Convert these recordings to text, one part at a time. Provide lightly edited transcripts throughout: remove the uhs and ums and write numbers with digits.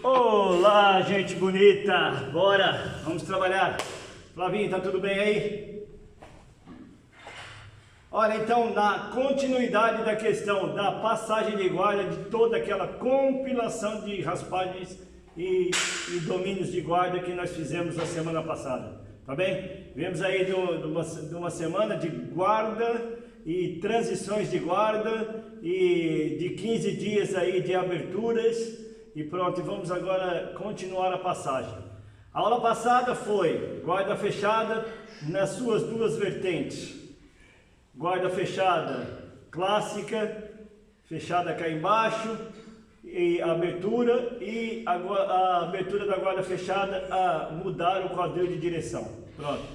Olá, gente bonita! Bora! Vamos trabalhar! Flavinho, tá tudo bem aí? Olha, então, na continuidade da questão da passagem de guarda, de toda aquela compilação de raspagens e domínios de guarda que nós fizemos na semana passada, tá bem? Vemos aí de uma semana de guarda e transições de guarda e de 15 dias aí de aberturas. E pronto, vamos agora continuar a passagem. A aula passada foi guarda fechada nas suas duas vertentes. Guarda fechada clássica, fechada cá embaixo, e a abertura, e a abertura da guarda fechada a mudar o quadril de direção. Pronto.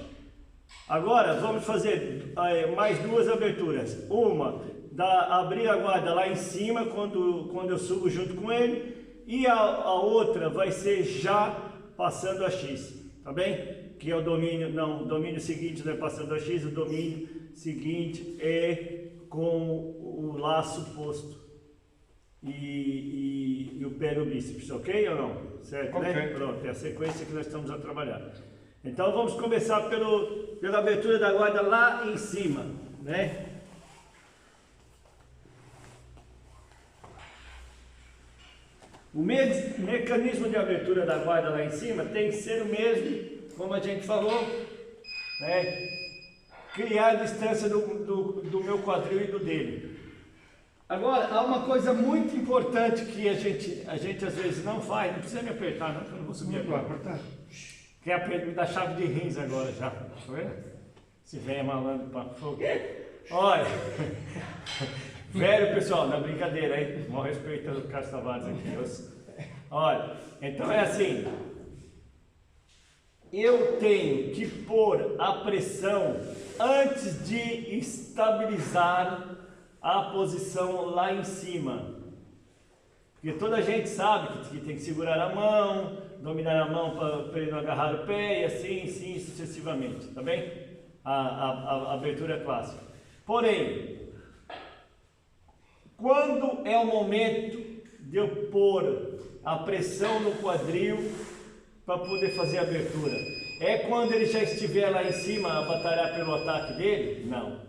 Agora vamos fazer mais duas aberturas. Uma, abrir a guarda lá em cima quando eu subo junto com ele. E a outra vai ser já passando a X, tá bem? Que é o domínio, não, o domínio seguinte não é passando a X, o domínio seguinte é com o laço posto e o pé no bíceps, ok ou não? Certo, okay, né? Pronto, é a sequência que nós estamos a trabalhar. Então vamos começar pela abertura da guarda lá em cima, né? O mecanismo de abertura da guarda lá em cima tem que ser o mesmo, como a gente falou, né? Criar a distância do meu quadril e do dele. Agora, há uma coisa muito importante que a gente às vezes não faz, não precisa me apertar não, que eu não vou subir agora. Que é a da chave de rins agora já, tá vendo? Se vem malandro para fogo. Olha... Velho pessoal, na brincadeira aí, mal respeitando o Carlos Tavares aqui. Olha, então é assim, eu tenho que pôr a pressão antes de estabilizar a posição lá em cima. Porque toda a gente sabe que tem que segurar a mão, dominar a mão para ele não agarrar o pé e assim sucessivamente, tá bem? A abertura clássica. Porém, quando é o momento de eu pôr a pressão no quadril para poder fazer a abertura? É quando ele já estiver lá em cima a batalhar pelo ataque dele? Não.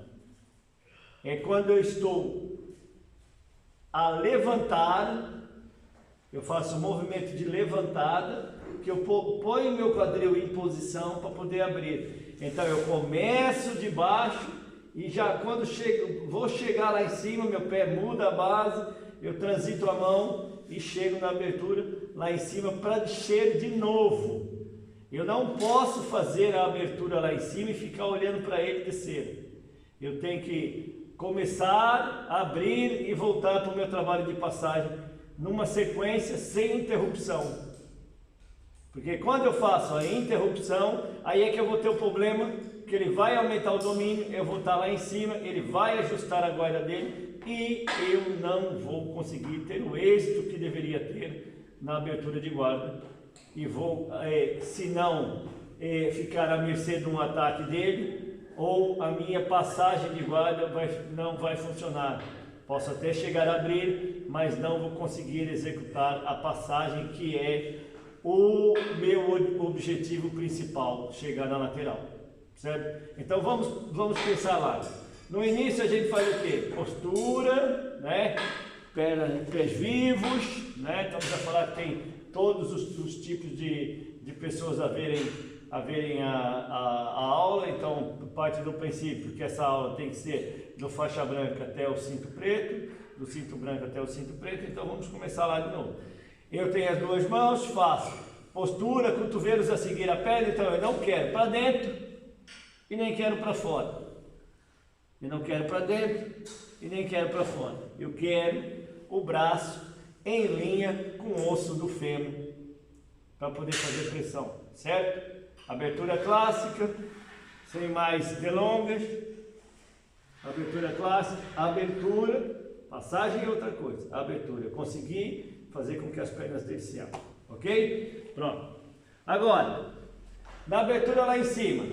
É quando eu estou a levantar, eu faço um movimento de levantada, que eu ponho meu quadril em posição para poder abrir. Então eu começo de baixo, e já quando vou chegar lá em cima, meu pé muda a base, eu transito a mão e chego na abertura lá em cima para descer de novo. Eu não posso fazer a abertura lá em cima e ficar olhando para ele descer. Eu tenho que começar, abrir e voltar para o meu trabalho de passagem numa sequência sem interrupção. Porque quando eu faço a interrupção, aí é que eu vou ter o problema, que ele vai aumentar o domínio, eu vou estar lá em cima, ele vai ajustar a guarda dele e eu não vou conseguir ter o êxito que deveria ter na abertura de guarda. E vou, se não, ficar à mercê de um ataque dele, ou a minha passagem de guarda não vai funcionar. Posso até chegar a abrir, mas não vou conseguir executar a passagem que é o meu objetivo principal, chegar na lateral, certo? Então vamos pensar lá. No início a gente faz o quê? Postura, né? Pés vivos, né? Estamos a falar que tem todos os tipos de pessoas a verem a aula, então parte do princípio que essa aula tem que ser do faixa branca até o cinto preto, do cinto branco até o cinto preto, então vamos começar lá de novo. Eu tenho as duas mãos, faço postura, cotovelos a seguir a perna, então eu não quero para dentro e nem quero para fora. Eu não quero para dentro e nem quero para fora. Eu quero o braço em linha com o osso do fêmur para poder fazer pressão, certo? Abertura clássica, sem mais delongas. Abertura clássica, abertura, passagem é outra coisa. Abertura, eu consegui fazer com que as pernas dele se abram, ok? Pronto. Agora, na abertura lá em cima,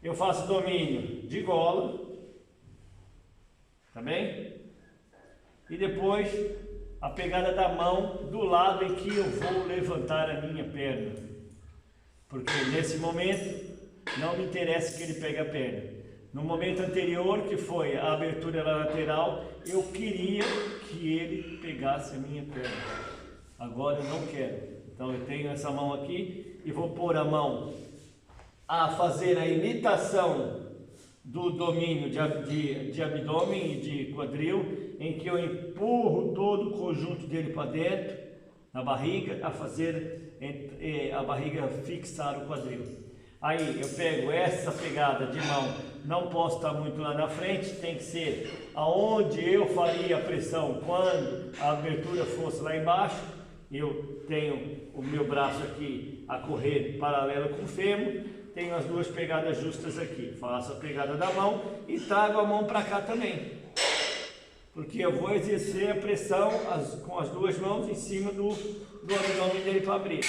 eu faço domínio de gola, tá bem? E depois a pegada da mão do lado em que eu vou levantar a minha perna. Porque nesse momento não me interessa que ele pegue a perna. No momento anterior, que foi a abertura lateral, eu queria que ele pegasse a minha perna. Agora eu não quero. Então eu tenho essa mão aqui e vou pôr a mão a fazer a imitação do domínio de abdômen e de quadril, em que eu empurro todo o conjunto dele para dentro, na barriga, a fazer a barriga fixar o quadril. Aí eu pego essa pegada de mão, não posso estar muito lá na frente, tem que ser aonde eu faria a pressão quando a abertura fosse lá embaixo. Eu tenho o meu braço aqui a correr paralelo com o fêmur, tenho as duas pegadas justas aqui, faço a pegada da mão e trago a mão para cá também, porque eu vou exercer a pressão com as duas mãos em cima do abdômen dele para abrir.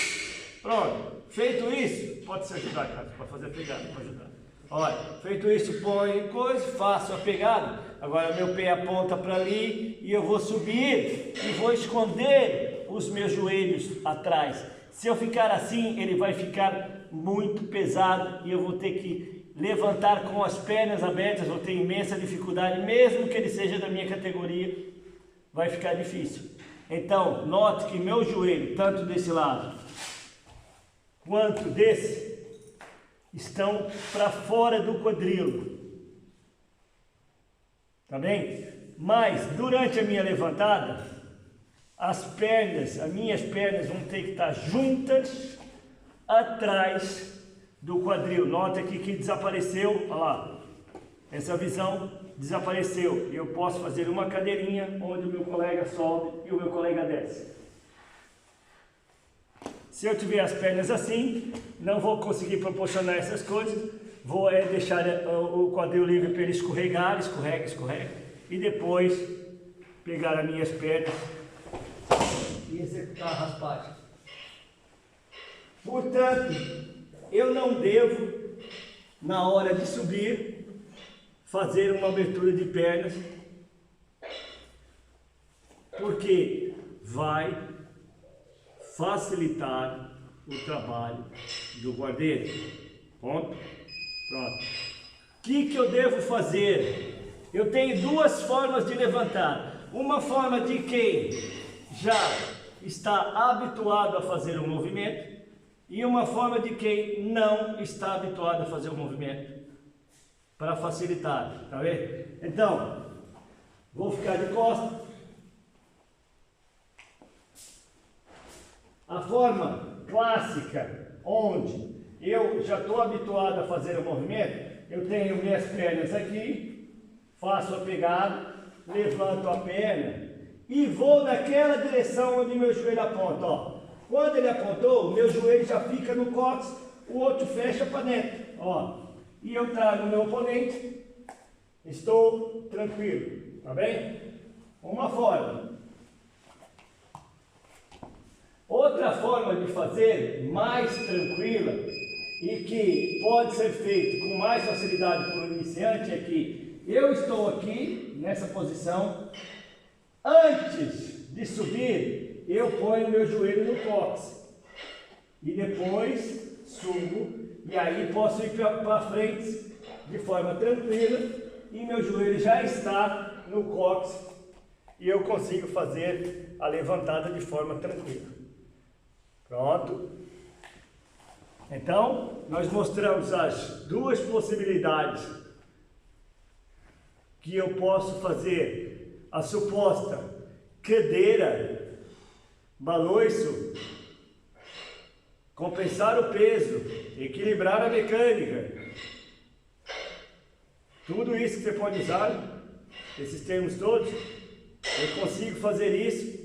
Pronto, feito isso, pode se ajudar, cara, pode fazer a pegada, pode ajudar. Olha, feito isso, põe coisa, faço a pegada. Agora meu pé aponta para ali e eu vou subir e vou esconder os meus joelhos atrás. Se eu ficar assim, ele vai ficar muito pesado e eu vou ter que levantar com as pernas abertas, vou ter imensa dificuldade, mesmo que ele seja da minha categoria, vai ficar difícil. Então, note que meu joelho, tanto desse lado quanto desse, estão para fora do quadril, tá bem? Mas durante a minha levantada, as minhas pernas vão ter que estar juntas atrás do quadril. Nota aqui que desapareceu, olha lá, essa visão desapareceu. Eu posso fazer uma cadeirinha onde o meu colega sobe e o meu colega desce. Se eu tiver as pernas assim, não vou conseguir proporcionar essas coisas, vou deixar o quadril livre para ele escorregar, escorrega, e depois pegar as minhas pernas e executar a raspagem. Portanto, eu não devo, na hora de subir, fazer uma abertura de pernas, porque vai facilitar o trabalho do guardeiro. Ponto. Pronto. O que eu devo fazer? Eu tenho duas formas de levantar. Uma forma de quem já está habituado a fazer o movimento e uma forma de quem não está habituado a fazer o movimento, para facilitar, tá vendo? Então, vou ficar de costas. A forma clássica, onde eu já estou habituado a fazer o movimento, eu tenho minhas pernas aqui, faço a pegada, levanto a perna e vou naquela direção onde meu joelho aponta. Ó. Quando ele apontou, o meu joelho já fica no cóccix, o outro fecha para dentro. Ó. E eu trago o meu oponente, estou tranquilo, tá bem? Uma forma. Outra forma de fazer, mais tranquila e que pode ser feito com mais facilidade por um iniciante, é que eu estou aqui, nessa posição, antes de subir, eu ponho meu joelho no cóccix e depois subo, e aí posso ir para frente de forma tranquila e meu joelho já está no cóccix e eu consigo fazer a levantada de forma tranquila. Pronto. Então, nós mostramos as duas possibilidades que eu posso fazer: a suposta cadeira, balanço, compensar o peso, equilibrar a mecânica. Tudo isso que você pode usar, esses termos todos, eu consigo fazer isso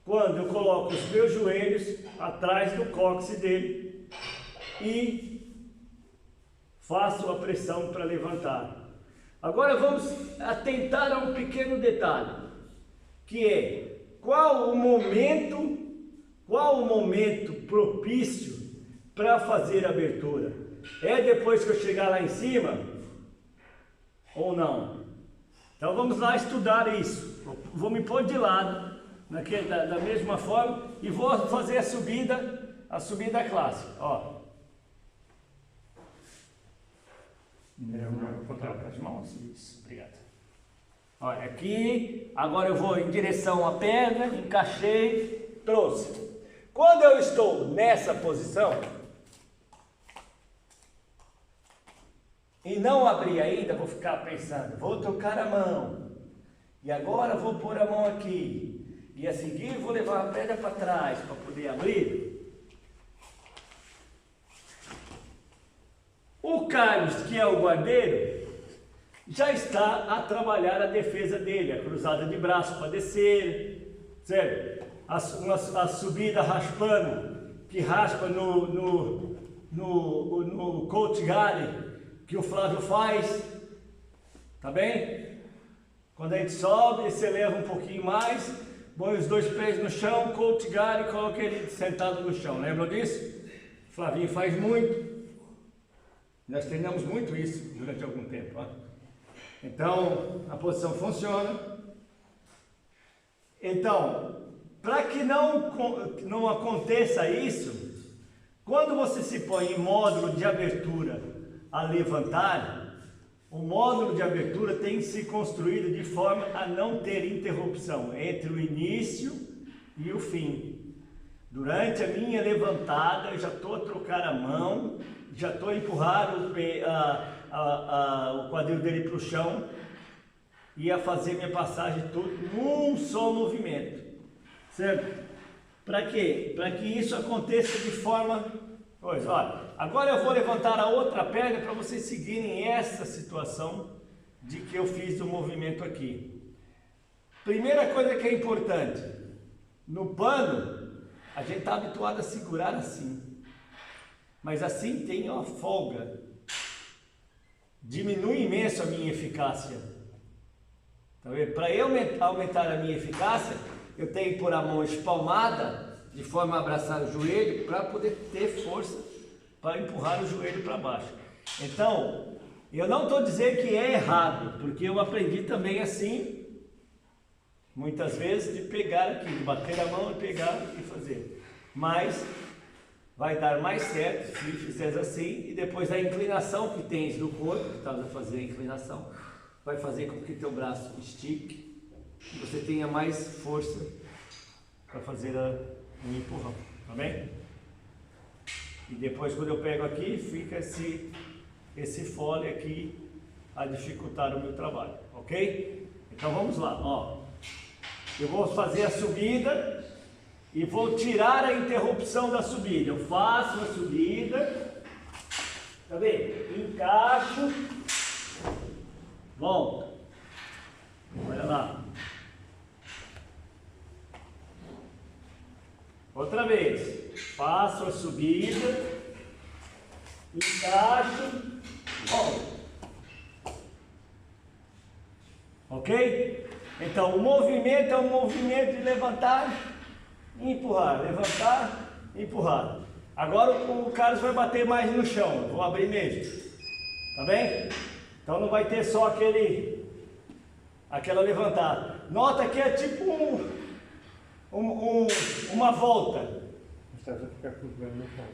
quando eu coloco os meus joelhos atrás do cóccix dele e faço a pressão para levantar. Agora vamos atentar a um pequeno detalhe, que é qual o momento propício para fazer a abertura? É depois que eu chegar lá em cima ou não? Então vamos lá estudar isso. Vou me pôr de lado, da mesma forma, e vou fazer a subida clássica, ó. Vou colocar as mãos, isso, obrigado. Olha, aqui, agora eu vou em direção à perna, encaixei, trouxe. Quando eu estou nessa posição, e não abri ainda, vou ficar pensando, vou tocar a mão, e agora vou pôr a mão aqui, e a seguir vou levar a perna para trás, para poder abrir. O Carlos, que é o guardeiro, já está a trabalhar a defesa dele, a cruzada de braço para descer, certo? A subida raspando, que raspa no coach guard, que o Flávio faz, tá bem? Quando a gente sobe, você leva um pouquinho mais, põe os dois pés no chão, coach guard e coloca ele sentado no chão, lembra disso? O Flavinho faz muito. Nós treinamos muito isso durante algum tempo. Ó. Então, a posição funciona. Então, para que não aconteça isso, quando você se põe em módulo de abertura a levantar, o módulo de abertura tem que ser construído de forma a não ter interrupção entre o início e o fim. Durante a minha levantada, eu já estou a trocar a mão, já estou a empurrar o quadril dele para o chão e a fazer minha passagem tudo num só movimento, certo? Para quê? Para que isso aconteça de forma... Pois, olha, agora eu vou levantar a outra perna para vocês seguirem essa situação de que eu fiz o movimento aqui. Primeira coisa que é importante, no pano, a gente está habituado a segurar assim. Mas assim tem uma folga, diminui imenso a minha eficácia. Tá vendo? Para eu aumentar a minha eficácia, eu tenho que pôr a mão espalmada, de forma a abraçar o joelho, para poder ter força para empurrar o joelho para baixo. Então, eu não estou dizendo que é errado, porque eu aprendi também assim, muitas vezes, de pegar aqui, de bater a mão e pegar e fazer. Mas vai dar mais certo se fizer assim, e depois a inclinação que tens do corpo, que estás a fazer a inclinação, vai fazer com que teu braço estique e você tenha mais força para fazer um empurrão, tá bem? E depois, quando eu pego aqui, fica esse fole aqui a dificultar o meu trabalho, ok? Então vamos lá, ó. Eu vou fazer a subida e vou tirar a interrupção da subida. Eu faço a subida, tá vendo? Encaixo, volta. Olha lá. Outra vez. Faço a subida, encaixo, volta. Ok? Então, o movimento é um movimento de levantar e empurrar, levantar e empurrar. Agora o Carlos vai bater mais no chão, vou abrir mesmo, tá bem? Então não vai ter só aquela levantada. Nota que é tipo uma volta. Você vai ficar cruzando no chão.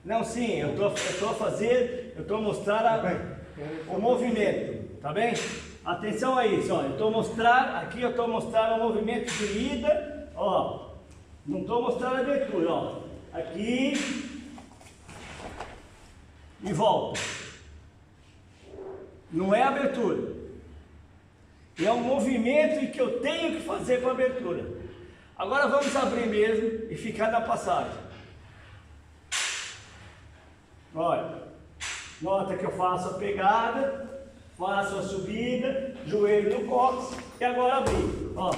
Não, sim, eu estou a mostrar o movimento, tá bem? Atenção a isso, ó, eu estou a mostrar o movimento de ida, ó. Não estou mostrando a abertura, ó. Aqui e volta. Não é abertura. É um movimento em que eu tenho que fazer com a abertura. Agora vamos abrir mesmo e ficar na passagem. Olha, nota que eu faço a pegada, faço a subida, joelho no cóccix e agora abrir. Ó,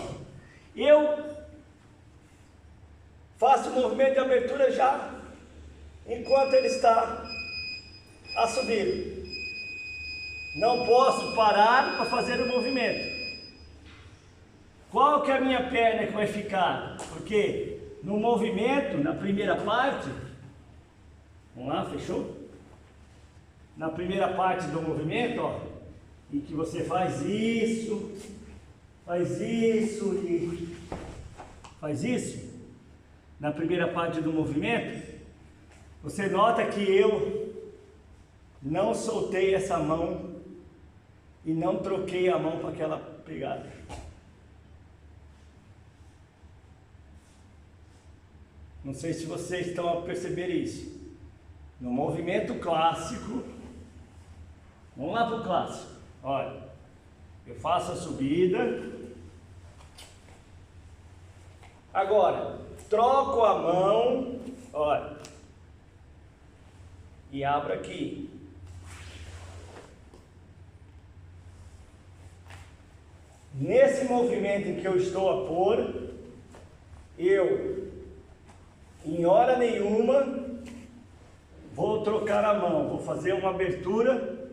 eu faço o movimento de abertura já enquanto ele está a subir. Não posso parar para fazer o movimento. Qual que é a minha perna que vai ficar? Porque no movimento, na primeira parte, vamos lá, fechou? Na primeira parte do movimento, ó, em que você faz isso e faz isso, na primeira parte do movimento, você nota que eu não soltei essa mão e não troquei a mão para aquela pegada. Não sei se vocês estão a perceber isso. No movimento clássico, vamos lá para o clássico. Olha, eu faço a subida. Agora, troco a mão, olha, e abro aqui. Nesse movimento em que eu estou a pôr, eu, em hora nenhuma, vou trocar a mão, vou fazer uma abertura,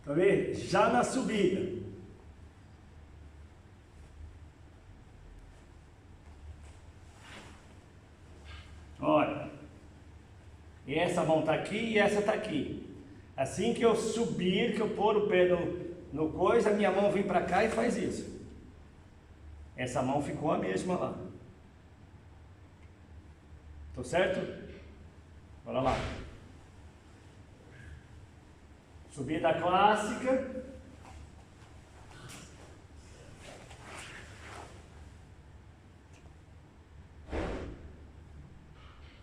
tá vendo? Já na subida. Olha, e essa mão está aqui e essa está aqui. Assim que eu subir, que eu pôr o pé no coisa, a minha mão vem para cá e faz isso. Essa mão ficou a mesma lá. Tô certo? Bora lá. Subida clássica.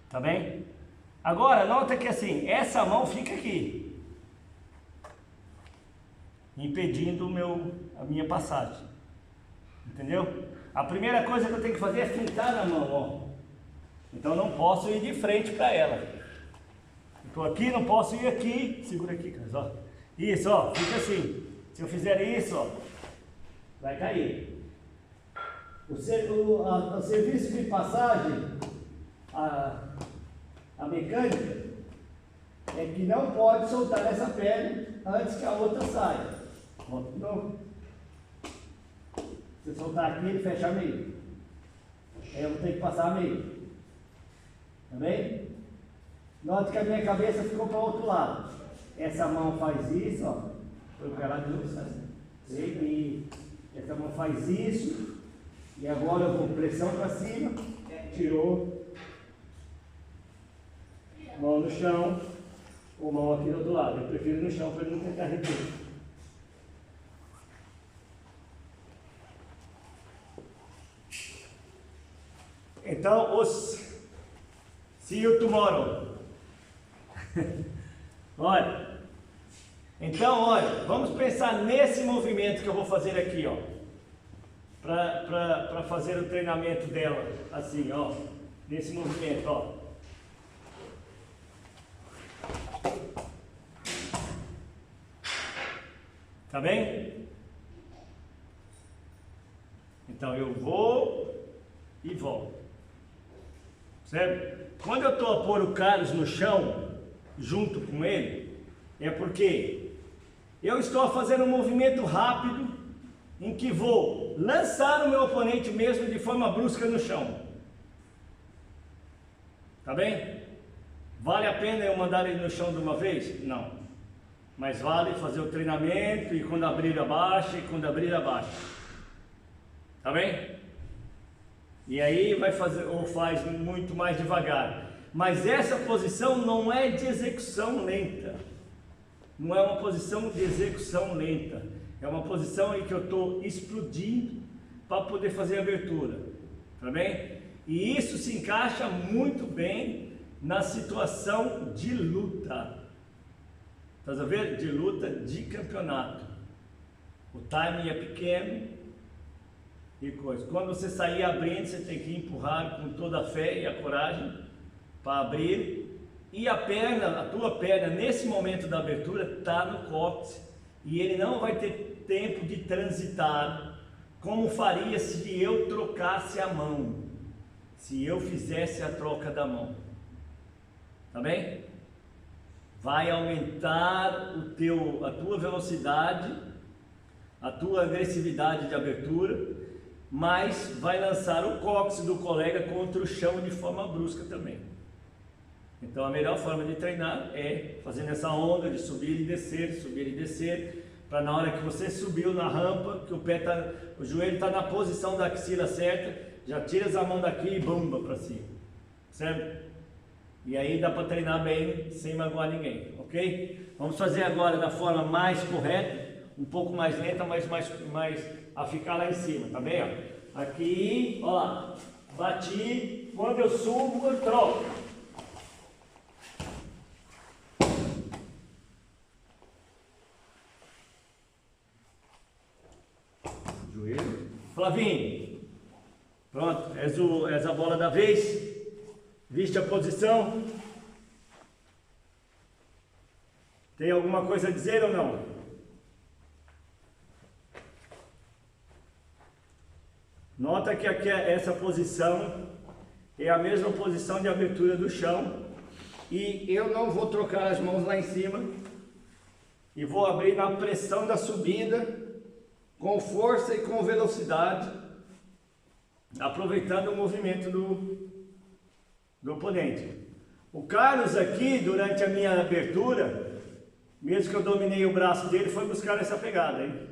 Tá bem? Agora, nota que assim, essa mão fica aqui, impedindo a minha passagem. Entendeu? A primeira coisa que eu tenho que fazer é fintar na mão, ó. Então não posso ir de frente para ela. Estou aqui, não posso ir aqui. Segura aqui, Carlos, ó. Isso, ó, fica assim. Se eu fizer isso, ó, vai cair. O serviço de passagem, a mecânica, é que não pode soltar essa pele antes que a outra saia. Volta de novo. Se eu soltar aqui, ele fecha meio. Aí eu vou ter que passar meio. Tá bem? Note que a minha cabeça ficou para o outro lado. Essa mão faz isso, ó. Foi para lá de novo, sabe? E essa mão faz isso. E agora eu vou pressão para cima. Tirou. Mão no chão. Ou mão aqui do outro lado. Eu prefiro no chão para ele não tentar repetir. Então, see you tomorrow. Olha. Então, olha, vamos pensar nesse movimento que eu vou fazer aqui, ó. Para fazer o treinamento dela, assim, ó. Nesse movimento, ó. Tá bem? Então, eu vou e volto. Certo? Quando eu estou a pôr o Carlos no chão, junto com ele, é porque eu estou a fazer um movimento rápido, em que vou lançar o meu oponente mesmo de forma brusca no chão. Tá bem? Vale a pena eu mandar ele no chão de uma vez? Não. Mas vale fazer o treinamento, e quando abrir abaixa, e quando abrir abaixa. Tá bem? E aí vai fazer, ou faz muito mais devagar. Mas essa posição não é de execução lenta. Não é uma posição de execução lenta. É uma posição em que eu estou explodindo para poder fazer a abertura. Tá bem? E isso se encaixa muito bem na situação de luta. Tá vendo? De luta de campeonato. O timing é pequeno. E coisa. Quando você sair abrindo, você tem que empurrar com toda a fé e a coragem para abrir. E a tua perna, nesse momento da abertura, está no cóccix. E ele não vai ter tempo de transitar, como faria se eu trocasse a mão. Se eu fizesse a troca da mão. Tá bem? Vai aumentar a tua velocidade, a tua agressividade de abertura, mas vai lançar o cóccix do colega contra o chão de forma brusca também. Então a melhor forma de treinar é fazendo essa onda de subir e descer, para na hora que você subiu na rampa, que o joelho está na posição da axila certa, Já tira a mão daqui e bomba para cima, certo? E aí dá para treinar bem sem magoar ninguém, ok? Vamos fazer agora da forma mais correta, um pouco mais lenta, mas mais a ficar lá em cima, tá bem? Ó? Aqui, ó lá, bati, quando eu subo eu troco. Joelho. Flavinho, pronto, és a bola da vez. Viste a posição? Tem alguma coisa a dizer ou não? Nota que aqui essa posição é a mesma posição de abertura do chão. E eu não vou trocar as mãos lá em cima. E vou abrir na pressão da subida, com força e com velocidade, aproveitando o movimento do oponente. O Carlos aqui, durante a minha abertura, mesmo que eu dominei o braço dele, foi buscar essa pegada, hein?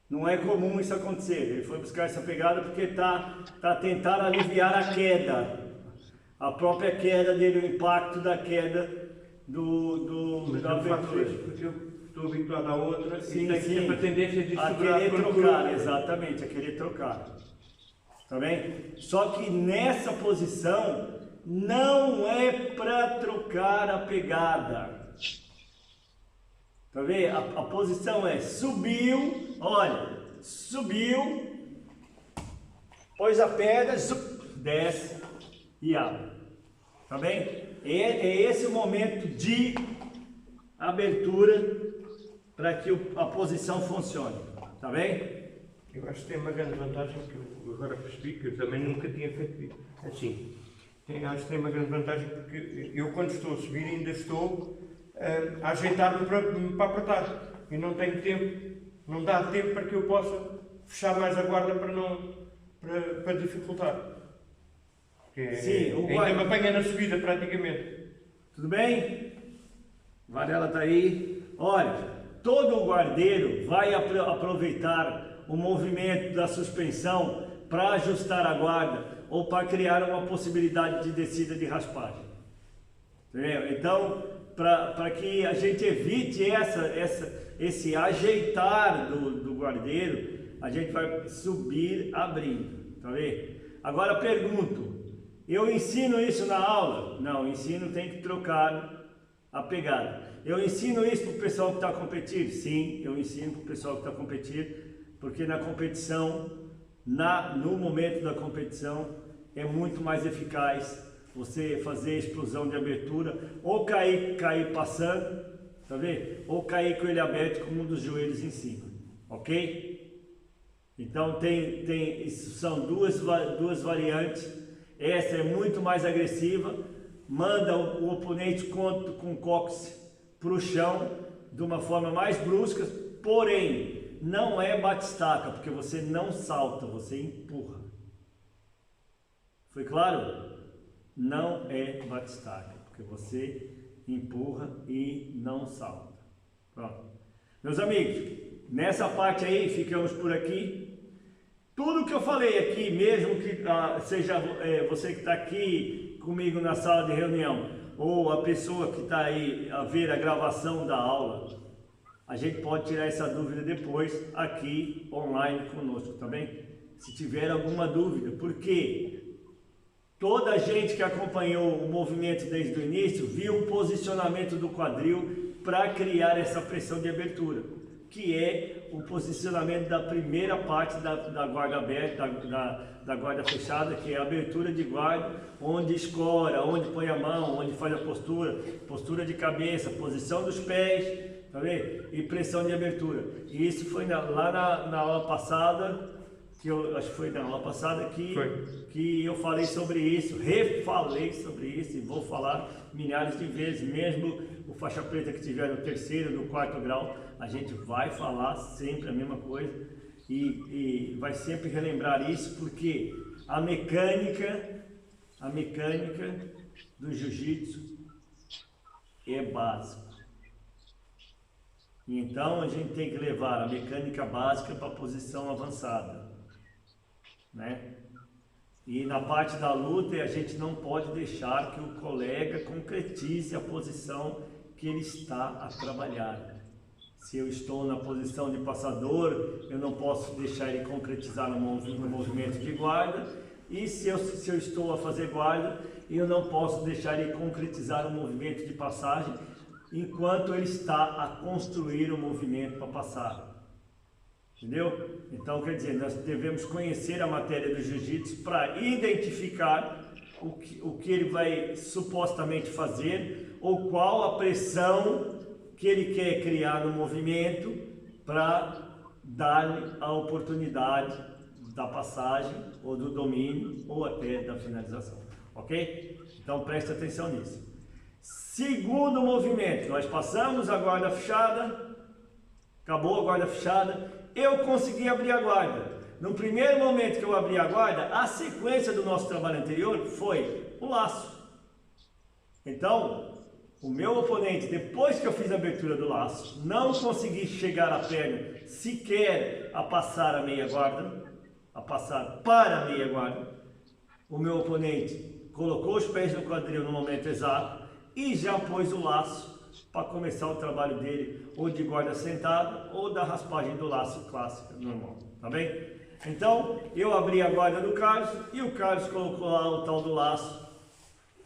Não é comum isso acontecer. Ele foi buscar essa pegada porque está tentando aliviar a queda, a própria queda dele, o impacto da queda da abertura. Porque eu estou habituado a outra, Sim, e tem sempre a tendência de a segurar querer por trocar, exatamente, a querer trocar. Tá bem? Só que nessa posição não é para trocar a pegada. Tá vendo? A posição é subiu, olha, subiu, pôs a pedra, desce e abre. Tá bem? É esse o momento de abertura para que a posição funcione. Tá bem? Eu acho que tem uma grande vantagem que eu agora percebi, que eu também nunca tinha feito assim. Acho que tem uma grande vantagem porque eu, quando estou a subir, ainda estou a ajeitar-me para apertar. E não tenho tempo, não dá tempo para que eu possa fechar mais a guarda para dificultar. Porque Sim, ainda me apanha na subida praticamente. Tudo bem? Varela está aí. Olha, todo o guardeiro vai aproveitar o movimento da suspensão para ajustar a guarda ou para criar uma possibilidade de descida de raspagem. Entendeu? Então, para que a gente evite esse ajeitar do guardeiro, a gente vai subir abrindo, tá vendo? Agora pergunto, eu ensino isso na aula? Não, ensino tem que trocar a pegada. Eu ensino isso para o pessoal que está competindo? Sim, eu ensino para o pessoal que está competindo, porque na competição, no momento da competição, é muito mais eficaz você fazer explosão de abertura, ou cair passando, tá vendo? Ou cair com ele aberto com um dos joelhos em cima, ok? Então são duas variantes. Essa é muito mais agressiva, manda o oponente com o cóccix para o chão de uma forma mais brusca, porém não é bate-estaca, porque você não salta, você empurra. Foi claro? Não é bate-estaca, porque você empurra e não salta. Pronto. Meus amigos, nessa parte aí, ficamos por aqui. Tudo que eu falei aqui, mesmo que seja você que está aqui comigo na sala de reunião, ou a pessoa que está aí a ver a gravação da aula, a gente pode tirar essa dúvida depois aqui online conosco, tá bem? Se tiver alguma dúvida, porque toda a gente que acompanhou o movimento desde o início viu o posicionamento do quadril para criar essa pressão de abertura, que é o posicionamento da primeira parte da guarda aberta, da guarda fechada, que é a abertura de guarda, onde escora, onde põe a mão, onde faz a postura de cabeça, posição dos pés, tá vendo? E pressão de abertura. E isso foi lá na aula passada, que eu acho que foi na aula passada que eu falei sobre isso, refalei sobre isso e vou falar milhares de vezes, mesmo o faixa preta que tiver no terceiro, no quarto grau, a gente vai falar sempre a mesma coisa e vai sempre relembrar isso, porque a mecânica do jiu-jitsu é básica. Então a gente tem que levar a mecânica básica para a posição avançada, né? E na parte da luta, a gente não pode deixar que o colega concretize a posição que ele está a trabalhar. Se eu estou na posição de passador, eu não posso deixar ele concretizar no movimento de guarda. E se eu estou a fazer guarda, eu não posso deixar ele concretizar o movimento de passagem enquanto ele está a construir o movimento para passar. Entendeu? Então, quer dizer, nós devemos conhecer a matéria do jiu-jitsu para identificar o que ele vai supostamente fazer ou qual a pressão que ele quer criar no movimento para dar-lhe a oportunidade da passagem ou do domínio ou até da finalização, ok? Então preste atenção nisso. Segundo movimento, nós passamos a guarda fechada, acabou a guarda fechada, eu consegui abrir a guarda. No primeiro momento que eu abri a guarda, a sequência do nosso trabalho anterior foi o laço. Então, o meu oponente, depois que eu fiz a abertura do laço, não consegui chegar a perna sequer a passar a meia guarda, a passar para a meia guarda. O meu oponente colocou os pés no quadril no momento exato e já pôs o laço para começar o trabalho dele, ou de guarda sentada, ou da raspagem do laço clássica, normal, tá bem? Então, eu abri a guarda do Carlos e o Carlos colocou lá o tal do laço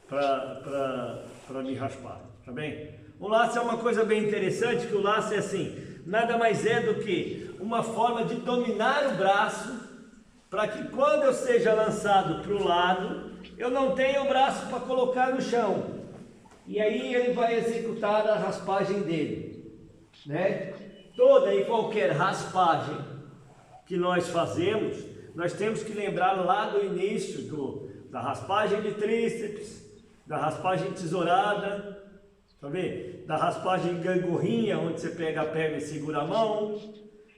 para me raspar, tá bem? O laço é uma coisa bem interessante, que o laço é assim, nada mais é do que uma forma de dominar o braço, para que quando eu seja lançado para o lado, eu não tenha o braço para colocar no chão. E aí ele vai executar a raspagem dele, né? Toda e qualquer raspagem que nós fazemos, nós temos que lembrar lá do início da raspagem de tríceps, da raspagem tesourada, tá vendo? Da raspagem gangorrinha, onde você pega a perna e segura a mão,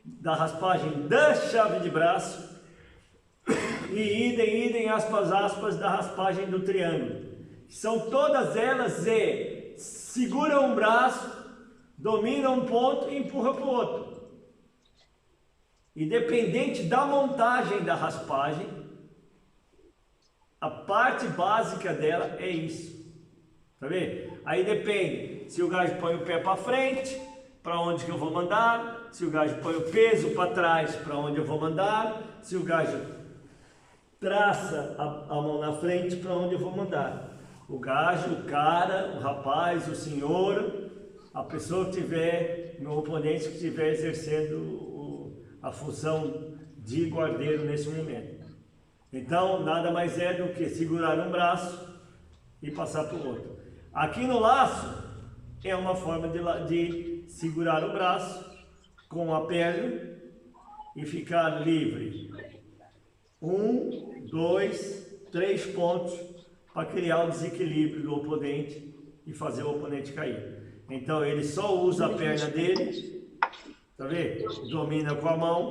da raspagem da chave de braço, e idem, aspas, aspas, da raspagem do triângulo. São todas elas segura um braço, domina um ponto e empurra para o outro. Independente da montagem da raspagem, a parte básica dela é isso. Tá vendo? Aí depende, se o gajo põe o pé para frente, para onde que eu vou mandar, se o gajo põe o peso para trás, para onde eu vou mandar, se o gajo traça a mão na frente, para onde eu vou mandar. O gajo, o cara, o rapaz, o senhor, a pessoa que tiver, meu oponente que estiver exercendo a função de guardeiro nesse momento. Então, nada mais é do que segurar um braço e passar para o outro. Aqui no laço, é uma forma de segurar o braço com a perna e ficar livre. 1, 2, 3 pontos para criar o desequilíbrio do oponente e fazer o oponente cair. Então ele só usa a perna dele, tá vendo? Domina com a mão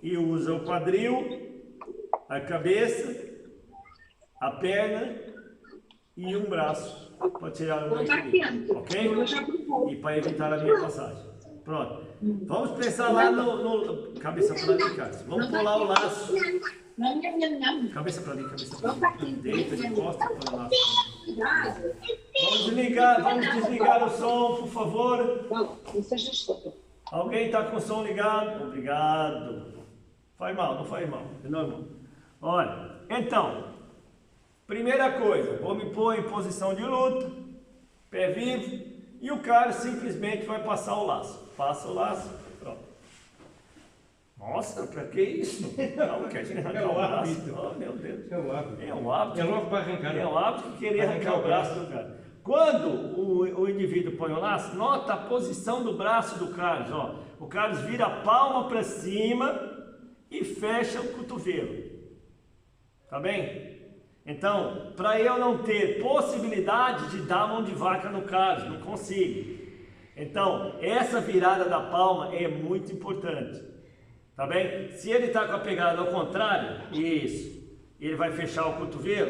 e usa o quadril, a cabeça, a perna e um braço para tirar o equilíbrio, ok? E para evitar a minha passagem. Pronto. Vamos pensar lá no cabeça para lá, Carlos. Vamos pular o laço. Cabeça para ali, cabeça para ali. Deita de costas para o laço. Vamos desligar o som, por favor. Alguém está com o som ligado? Obrigado. Faz mal, não faz mal, é normal. Olha, então, primeira coisa, vou me pôr em posição de luta, pé vivo, e o cara simplesmente vai passar o laço. Passa o laço, pronto. Nossa, para que isso? Não, quer arrancar o braço. Oh, meu Deus. É o hábito. É um hábito. É logo para arrancar. É um hábito que querer arrancar o braço do cara. Quando o indivíduo põe o laço, nota a posição do braço do Carlos. Ó. O Carlos vira a palma para cima e fecha o cotovelo. Tá bem? Então, para eu não ter possibilidade de dar mão de vaca no Carlos, não consigo. Então, essa virada da palma é muito importante. Tá bem? Se ele está com a pegada ao contrário, isso, ele vai fechar o cotovelo,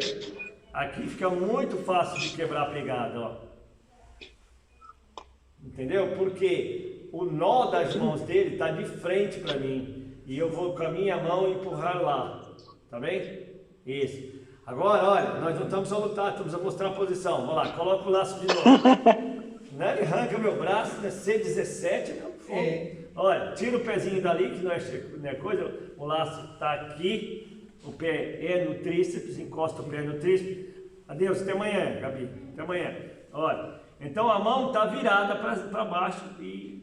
aqui fica muito fácil de quebrar a pegada, ó. Entendeu? Porque o nó das mãos dele está de frente para mim, e eu vou com a minha mão empurrar lá, tá bem? Isso. Agora, olha, nós não estamos a lutar, estamos a mostrar a posição. Vamos lá, coloca o laço de novo. Não, ele arranca meu braço, né? C17, não. Olha, tira o pezinho dali, que não é coisa. O laço está aqui, o pé é no tríceps, encosta o pé no tríceps. Adeus, até amanhã, Gabi. Até amanhã. Olha, então a mão está virada para baixo e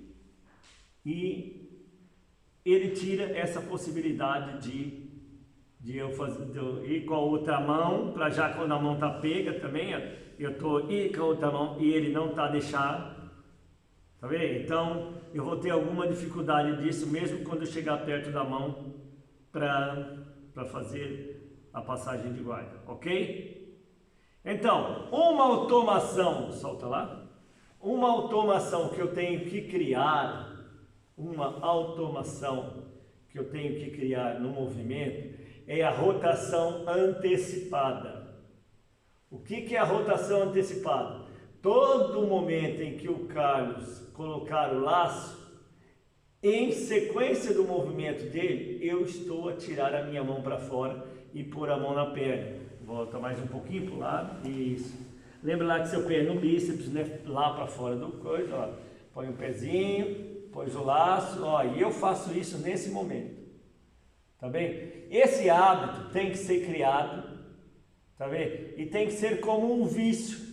ele tira essa possibilidade de eu ir com a outra mão, para já quando a mão está pega também, eu estou ir com a outra mão e ele não está deixado. Tá vendo? Então eu vou ter alguma dificuldade disso mesmo quando eu chegar perto da mão para fazer a passagem de guarda, ok? Então, uma automação, solta lá, uma automação que eu tenho que criar, no movimento é a rotação antecipada. O que é a rotação antecipada? Todo momento em que o Carlos colocar o laço, em sequência do movimento dele, eu estou a tirar a minha mão para fora e pôr a mão na perna. Volta mais um pouquinho para o lado, isso. Lembra lá que seu pé é no bíceps, né? Lá para fora do coisa, ó. Põe o pezinho, põe o laço, ó, e eu faço isso nesse momento. Tá bem? Esse hábito tem que ser criado, tá bem? E tem que ser como um vício.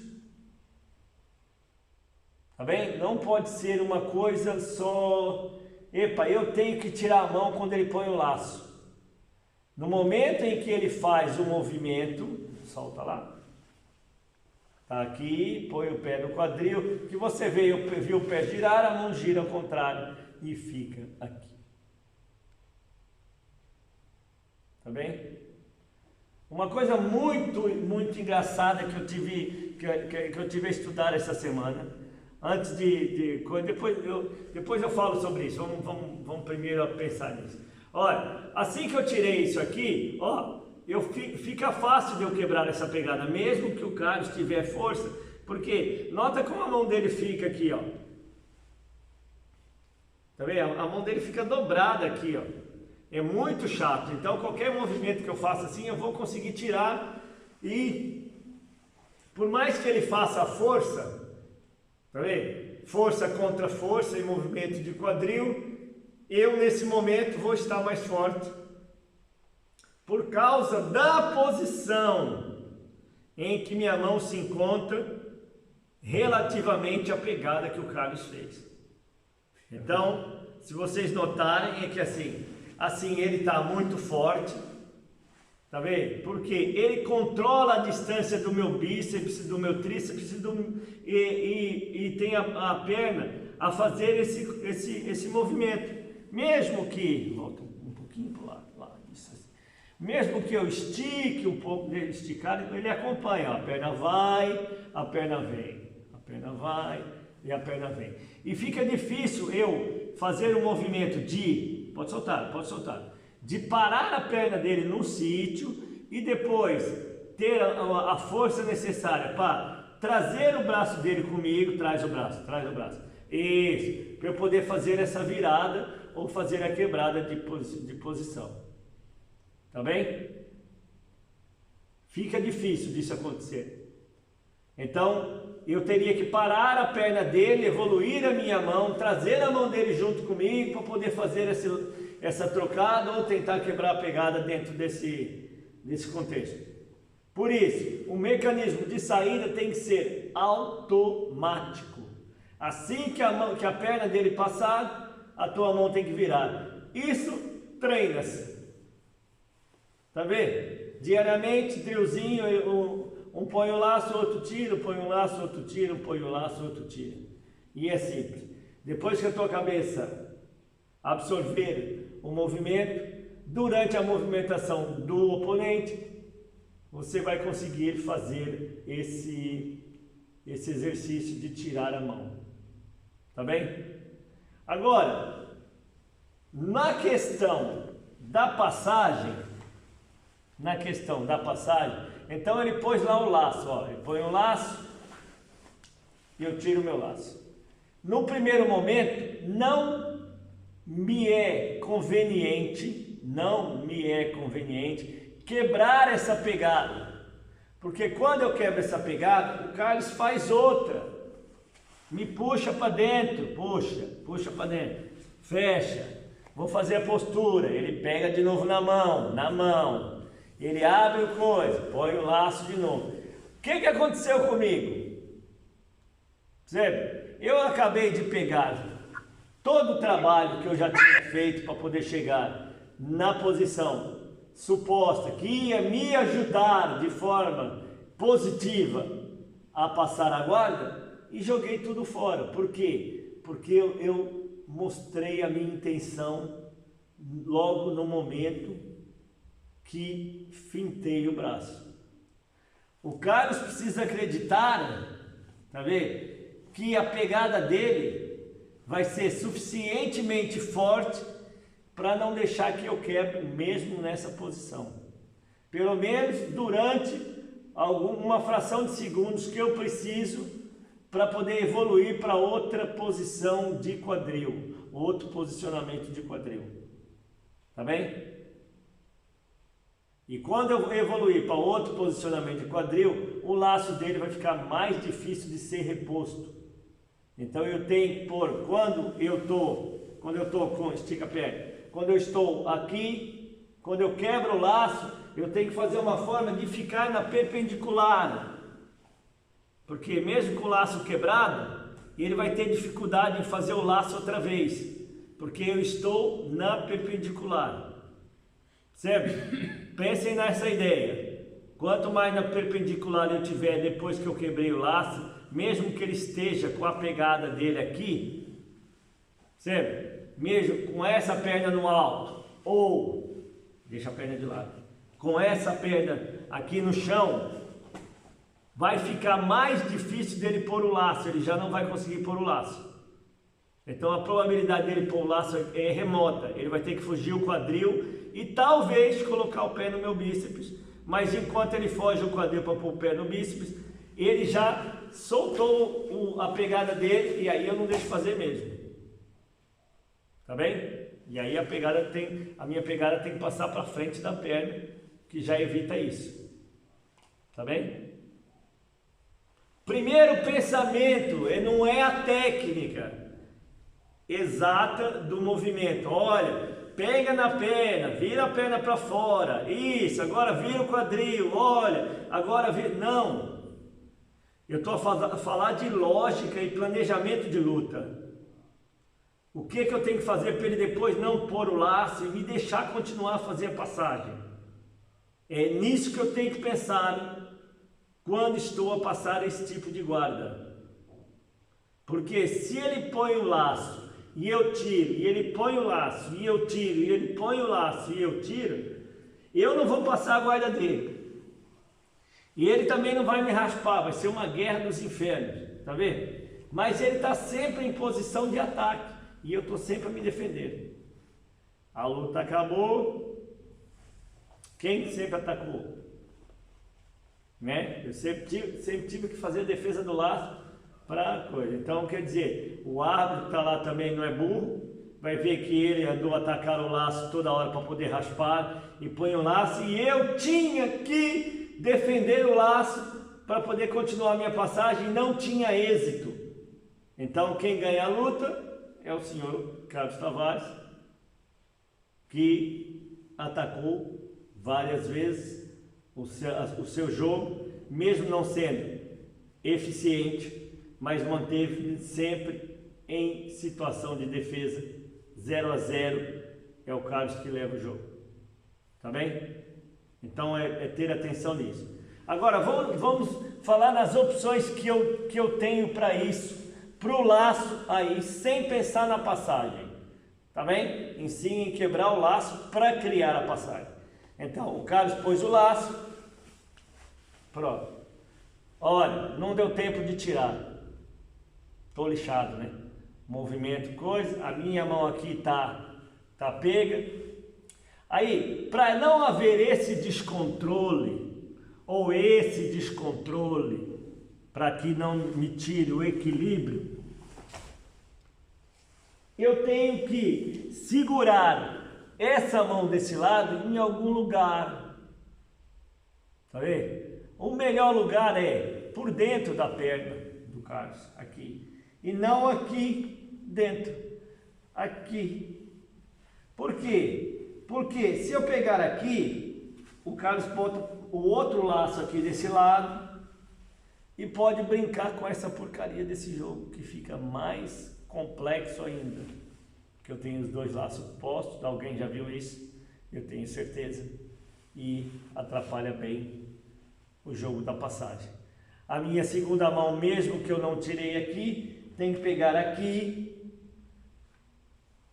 Tá bem? Não pode ser uma coisa só, epa, eu tenho que tirar a mão quando ele põe o laço. No momento em que ele faz o movimento, solta lá, tá aqui, põe o pé no quadril, que você viu o pé girar, a mão gira ao contrário e fica aqui. Tá bem? Uma coisa muito engraçada que eu tive a estudar essa semana, antes depois eu falo sobre isso, vamos primeiro pensar nisso. Olha, assim que eu tirei isso aqui, ó, fica fácil de eu quebrar essa pegada, mesmo que o Carlos tiver força, porque nota como a mão dele fica aqui, ó. Tá vendo? A mão dele fica dobrada aqui, ó. É muito chato, então qualquer movimento que eu faça assim, eu vou conseguir tirar e por mais que ele faça a força, tá vendo? Força contra força em movimento de quadril, eu nesse momento vou estar mais forte por causa da posição em que minha mão se encontra relativamente à pegada que o Carlos fez. Então, se vocês notarem, é que assim ele está muito forte, tá vendo? Porque ele controla a distância do meu bíceps, do meu tríceps e tem a perna a fazer esse movimento. Mesmo que, volta um pouquinho para lá, isso assim. Mesmo que eu estique um pouco dele, esticar, ele acompanha, ó, a perna vai, a perna vem, a perna vai e a perna vem. E fica difícil eu fazer um movimento pode soltar, de parar a perna dele num sítio e depois ter a força necessária para trazer o braço dele comigo, traz o braço, isso, para eu poder fazer essa virada ou fazer a quebrada de posição, tá bem? Fica difícil disso acontecer, então eu teria que parar a perna dele, evoluir a minha mão, trazer a mão dele junto comigo para poder fazer essa trocada ou tentar quebrar a pegada dentro desse contexto. Por isso, o mecanismo de saída tem que ser automático. Assim que a perna dele passar, a tua mão tem que virar. Isso treina-se. Tá vendo? Diariamente, drillzinho, um põe o laço, outro tira, põe o laço, outro tira, põe o laço, outro tira. E é simples. Depois que a tua cabeça absorver o movimento, durante a movimentação do oponente, você vai conseguir fazer esse exercício de tirar a mão. Tá bem? Agora, na questão da passagem, então ele pôs lá o laço, ó, ele põe o laço e eu tiro o meu laço. No primeiro momento, não me é conveniente quebrar essa pegada. Porque quando eu quebro essa pegada, o Carlos faz outra. Me puxa para dentro, puxa para dentro, fecha. Vou fazer a postura, ele pega de novo na mão. Ele abre o coisa, põe o laço de novo. O que aconteceu comigo? Percebe? Eu acabei de pegar todo o trabalho que eu já tinha feito para poder chegar na posição suposta, que ia me ajudar de forma positiva a passar a guarda, e joguei tudo fora. Por quê? Porque eu mostrei a minha intenção logo no momento que fintei o braço. O Carlos precisa acreditar, tá vendo? Que a pegada dele vai ser suficientemente forte para não deixar que eu quebre mesmo nessa posição. Pelo menos durante uma fração de segundos que eu preciso para poder evoluir para outra posição de quadril, outro posicionamento de quadril. Tá bem? E quando eu evoluir para outro posicionamento de quadril, o laço dele vai ficar mais difícil de ser reposto. Então eu tenho que pôr, quando eu estou com, estica a perna, quando eu estou aqui, quando eu quebro o laço, eu tenho que fazer uma forma de ficar na perpendicular. Porque mesmo com o laço quebrado, ele vai ter dificuldade em fazer o laço outra vez, porque eu estou na perpendicular. Certo? Pensem nessa ideia. Quanto mais na perpendicular eu tiver depois que eu quebrei o laço, mesmo que ele esteja com a pegada dele aqui, certo? Mesmo com essa perna no alto, ou deixa a perna de lado, com essa perna aqui no chão, vai ficar mais difícil dele pôr o laço, ele já não vai conseguir pôr o laço. Então a probabilidade dele pôr o laço é remota, ele vai ter que fugir o quadril e talvez colocar o pé no meu bíceps, mas enquanto ele foge o quadril para pôr o pé no bíceps, ele já soltou a pegada dele e aí eu não deixo fazer mesmo. Tá bem? E aí a minha pegada tem que passar para frente da perna, que já evita isso. Tá bem? Primeiro pensamento não é a técnica exata do movimento. Olha, pega na perna, vira a perna para fora. Isso, agora vira o quadril. Olha, agora vira. Não. Eu estou a falar de lógica e planejamento de luta. O que eu tenho que fazer para ele depois não pôr o laço e me deixar continuar a fazer a passagem? É nisso que eu tenho que pensar quando estou a passar esse tipo de guarda. Porque se ele põe o laço e eu tiro, e ele põe o laço e eu tiro, e ele põe o laço e eu tiro, eu não vou passar a guarda dele. E ele também não vai me raspar, vai ser uma guerra dos infernos, tá vendo? Mas ele está sempre em posição de ataque e eu estou sempre a me defender. A luta acabou. Quem sempre atacou? Né? Eu sempre tive que fazer a defesa do laço para coisa. Então, quer dizer, o árbitro que está lá também não é burro, vai ver que ele andou atacar o laço toda hora para poder raspar e põe o laço, e eu tinha que defender o laço para poder continuar a minha passagem e não tinha êxito. Então, quem ganha a luta é o senhor Carlos Tavares, que atacou várias vezes o seu jogo, mesmo não sendo eficiente, mas manteve sempre em situação de defesa 0-0, é o Carlos que leva o jogo. Tá bem? Então é ter atenção nisso. Agora vamos falar nas opções que eu tenho para isso, para o laço aí, sem pensar na passagem. Tá bem? Ensine a quebrar o laço para criar a passagem. Então o Carlos pôs o laço, pronto. Olha, não deu tempo de tirar. Estou lixado, né? Movimento, coisa. A minha mão aqui tá pega. Aí, para não haver esse descontrole, ou esse descontrole, para que não me tire o equilíbrio, eu tenho que segurar essa mão desse lado em algum lugar. Tá vendo? O melhor lugar é por dentro da perna do Carlos, aqui. E não aqui dentro. Aqui. Por quê? Porque se eu pegar aqui, o Carlos bota o outro laço aqui desse lado e pode brincar com essa porcaria desse jogo, que fica mais complexo ainda. Que eu tenho os dois laços postos, alguém já viu isso? Eu tenho certeza. E atrapalha bem o jogo da passagem. A minha segunda mão, mesmo que eu não tirei aqui, tem que pegar aqui,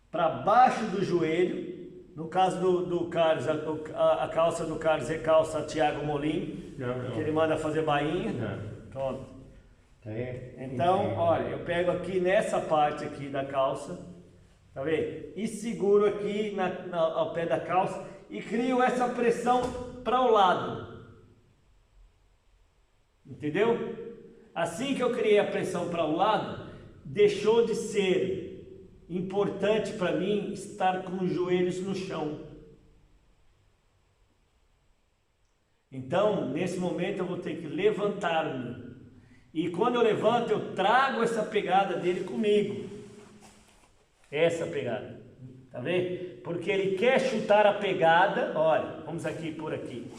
para baixo do joelho. No caso do Carlos, a calça do Carlos é calça Thiago Molim, que ele manda fazer bainha. Pronto. Então, olha, eu pego aqui nessa parte aqui da calça, tá vendo? E seguro aqui ao pé da calça e crio essa pressão para o lado. Entendeu? Assim que eu criei a pressão para o lado, deixou de ser importante para mim estar com os joelhos no chão. Então, nesse momento eu vou ter que levantar-me. E quando eu levanto, eu trago essa pegada dele comigo. Essa pegada. Tá vendo? Porque ele quer chutar a pegada, olha, vamos aqui por aqui.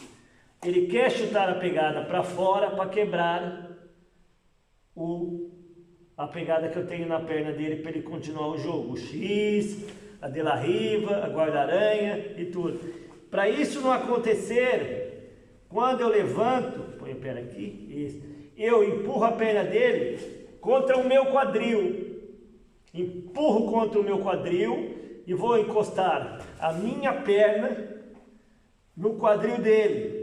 Ele quer chutar a pegada para fora para quebrar a pegada que eu tenho na perna dele para ele continuar o jogo. O X, a de la riva, a guarda-aranha e tudo. Para isso não acontecer, quando eu levanto, põe a perna aqui, isso, eu empurro a perna dele contra o meu quadril. Empurro contra o meu quadril e vou encostar a minha perna no quadril dele.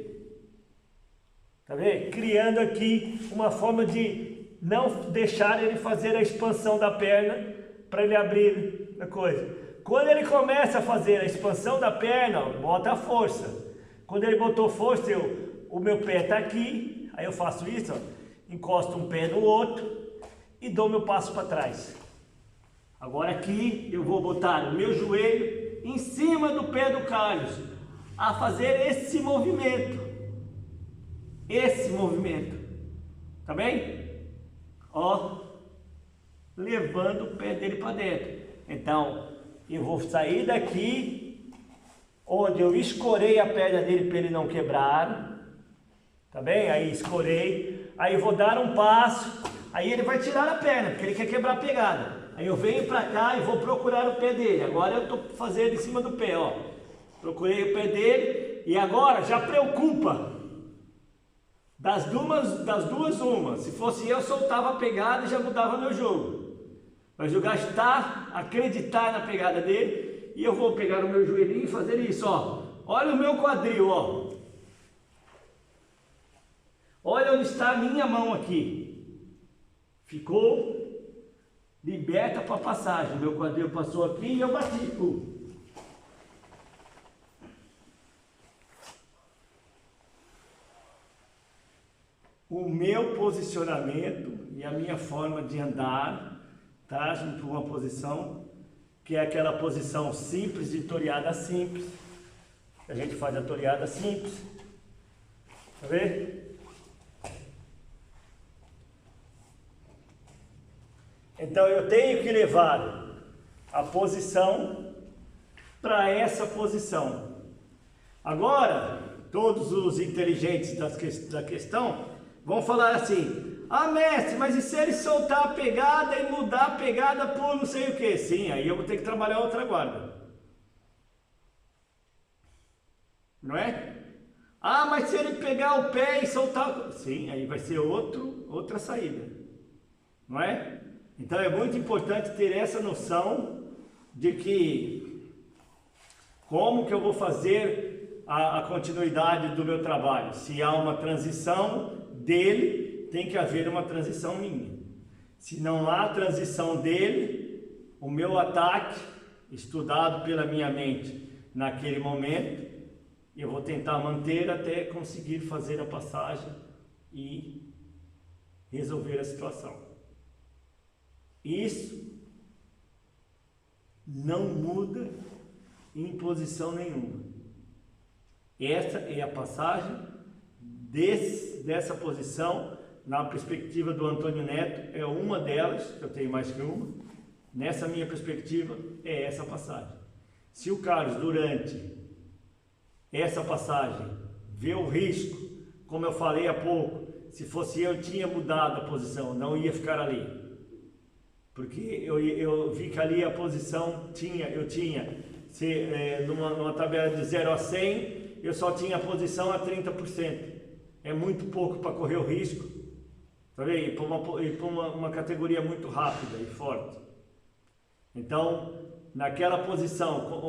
Tá vendo? Criando aqui uma forma de não deixar ele fazer a expansão da perna para ele abrir a coisa. Quando ele começa a fazer a expansão da perna, bota a força. Quando ele botou força, o meu pé está aqui, aí eu faço isso, ó, encosto um pé no outro e dou meu passo para trás. Agora aqui eu vou botar o meu joelho em cima do pé do Carlos, a fazer esse movimento. Esse movimento. Tá bem? Ó, levando o pé dele para dentro. Então, eu vou sair daqui, onde eu escorei a perna dele para ele não quebrar. Tá bem? Aí escorei. Aí eu vou dar um passo. Aí ele vai tirar a perna, porque ele quer quebrar a pegada. Aí eu venho para cá e vou procurar o pé dele. Agora eu estou fazendo em cima do pé, ó. Procurei o pé dele e agora já preocupa. Das duas uma. Se fosse eu, soltava a pegada e já mudava meu jogo. Mas eu gastar, acreditar na pegada dele, e eu vou pegar o meu joelhinho e fazer isso, ó. Olha o meu quadril, ó. Olha onde está a minha mão aqui. Ficou liberta para a passagem. Meu quadril passou aqui e eu bati. O meu posicionamento e a minha forma de andar traz-me para uma posição que é aquela posição simples de toreada simples. A gente faz a toreada simples. Tá vendo? Então eu tenho que levar a posição para essa posição. Agora, todos os inteligentes da questão vão falar assim: ah, mestre, mas e se ele soltar a pegada e mudar a pegada por não sei o que? Sim, aí eu vou ter que trabalhar outra guarda. Não é? Ah, mas se ele pegar o pé e soltar... Sim, aí vai ser outra saída. Não é? Então é muito importante ter essa noção de que como que eu vou fazer a continuidade do meu trabalho. Se há uma transição dele, tem que haver uma transição minha. Se não há transição dele, o meu ataque, estudado pela minha mente naquele momento, eu vou tentar manter até conseguir fazer a passagem e resolver a situação. Isso não muda em posição nenhuma. Essa é a passagem dessa posição, na perspectiva do Antônio Neto, é uma delas, eu tenho mais que uma, nessa minha perspectiva, é essa passagem. Se o Carlos, durante essa passagem, vê o risco, como eu falei há pouco, se fosse eu tinha mudado a posição, não ia ficar ali. Porque eu vi que ali a posição eu tinha, numa tabela de 0 a 100, eu só tinha a posição a 30%. É muito pouco para correr o risco, tá vendo? E para uma categoria muito rápida e forte. Então, naquela posição,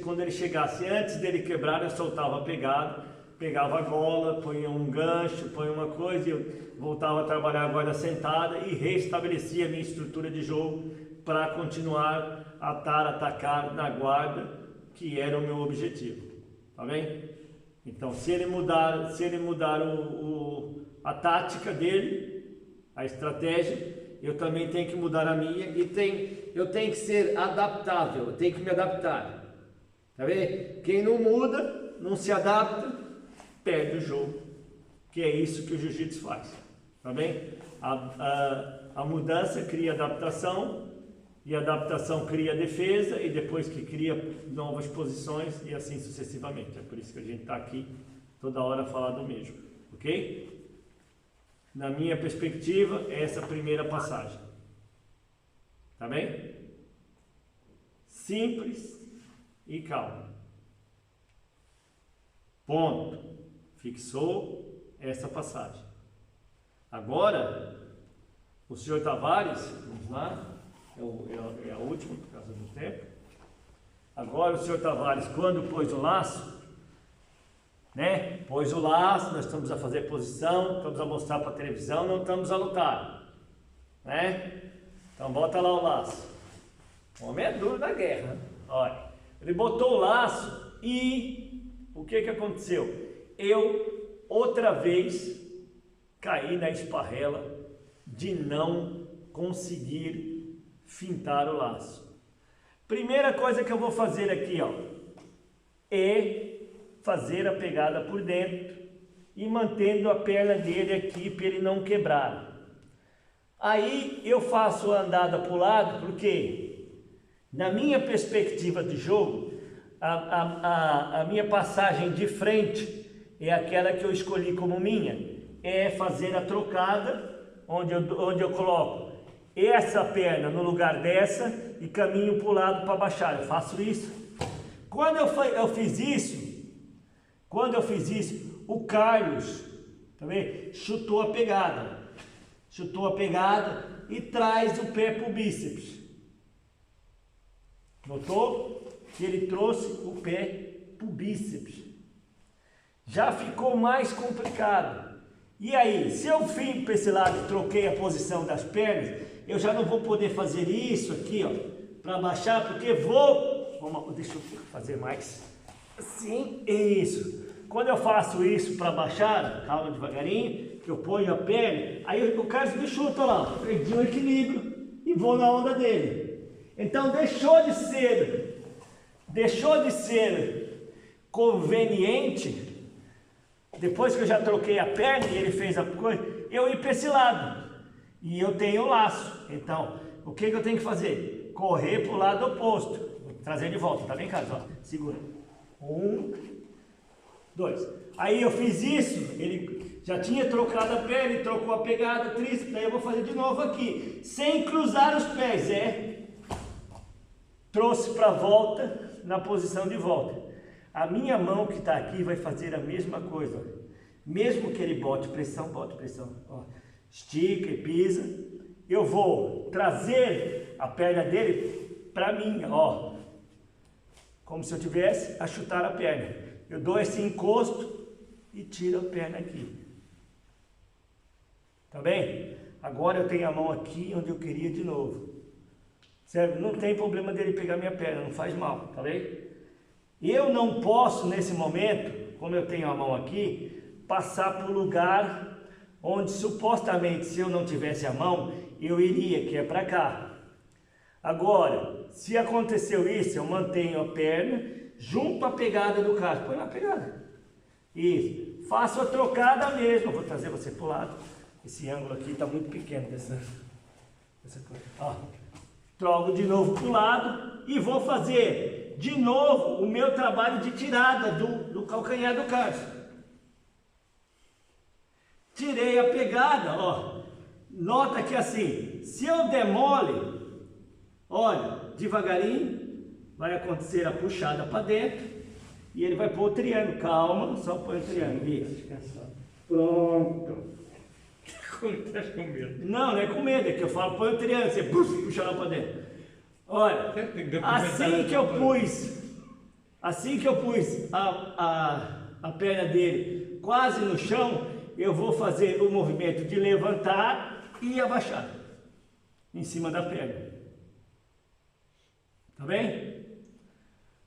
quando ele chegasse, antes dele quebrar, eu soltava a pegada, pegava a gola, punha um gancho, punha uma coisa, e eu voltava a trabalhar a guarda sentada e restabelecia a minha estrutura de jogo para continuar a atacar na guarda, que era o meu objetivo, tá bem? Então, se ele mudar a tática dele, a estratégia, eu também tenho que mudar a minha e eu tenho que ser adaptável, eu tenho que me adaptar, tá vendo? Quem não muda, não se adapta, perde o jogo, que é isso que o jiu-jitsu faz, tá bem? A mudança cria adaptação, e a adaptação cria defesa, e depois que cria novas posições, e assim sucessivamente. É por isso que a gente está aqui toda hora a falar do mesmo, ok? Na minha perspectiva, essa primeira passagem, tá bem? Simples e calmo. Ponto. Fixou essa passagem. Agora, o senhor Tavares, vamos lá, é a última por causa do tempo. Agora o senhor Tavares, quando pôs o laço, né? Pôs o laço, nós estamos a fazer posição, estamos a mostrar para a televisão, não estamos a lutar, né? Então bota lá o laço. O homem é duro da guerra, né? Olha, ele botou o laço e o que aconteceu? Eu outra vez caí na esparrela de não conseguir fintar o laço. Primeira coisa que eu vou fazer aqui, ó, é fazer a pegada por dentro e mantendo a perna dele aqui para ele não quebrar. Aí eu faço a andada para o lado, porque na minha perspectiva de jogo, a minha passagem de frente é aquela que eu escolhi como minha, é fazer a trocada, onde eu coloco essa perna no lugar dessa e caminho para o lado para baixar. Eu faço isso. Quando eu fiz isso, o Carlos também chutou a pegada e traz o pé para o bíceps. Notou? Que ele trouxe o pé para o bíceps. Já ficou mais complicado. E aí, se eu vim para esse lado e troquei a posição das pernas, eu já não vou poder fazer isso aqui, ó, para baixar, porque deixa eu fazer mais assim, isso. Quando eu faço isso para baixar, calma devagarinho, que eu ponho a perna, aí o Carlos me chuta lá, perdi o equilíbrio e vou na onda dele. Então deixou de ser conveniente, depois que eu já troquei a perna e ele fez a coisa, eu ir para esse lado. E eu tenho o laço. Então, o que eu tenho que fazer? Correr para o lado oposto. Vou trazer de volta, tá bem, Carlos? Ó, segura. 1, 2. Aí eu fiz isso, ele já tinha trocado a perna, ele trocou a pegada, tríceps, daí eu vou fazer de novo aqui. Sem cruzar os pés, trouxe para a volta, na posição de volta. A minha mão que está aqui vai fazer a mesma coisa. Mesmo que ele bote pressão, ó. Estica e pisa, eu vou trazer a perna dele para mim, ó, como se eu tivesse a chutar a perna. Eu dou esse encosto e tiro a perna aqui. Tá bem? Agora eu tenho a mão aqui onde eu queria de novo. Certo? Não tem problema dele pegar minha perna, não faz mal, tá bem? Eu não posso nesse momento, como eu tenho a mão aqui, passar para o lugar onde supostamente, se eu não tivesse a mão, eu iria, que é para cá. Agora, se aconteceu isso, eu mantenho a perna junto à pegada do Carlos. Põe na pegada. Isso. faço a trocada mesmo. Vou trazer você para o lado. Esse ângulo aqui está muito pequeno dessa coisa. Ó, troco de novo para o lado e vou fazer de novo o meu trabalho de tirada do calcanhar do Carlos. Tirei a pegada, ó. Nota que assim, se eu der mole, olha, devagarinho vai acontecer a puxada para dentro e ele vai pôr o triângulo. Calma, só põe o triângulo. Isso. Pronto. Estás com medo? Não, não é com medo, é que eu falo, põe o triângulo, você puxa lá para dentro. Olha, assim que eu pus a perna dele quase no chão, eu vou fazer o movimento de levantar e abaixar em cima da perna. Tá bem?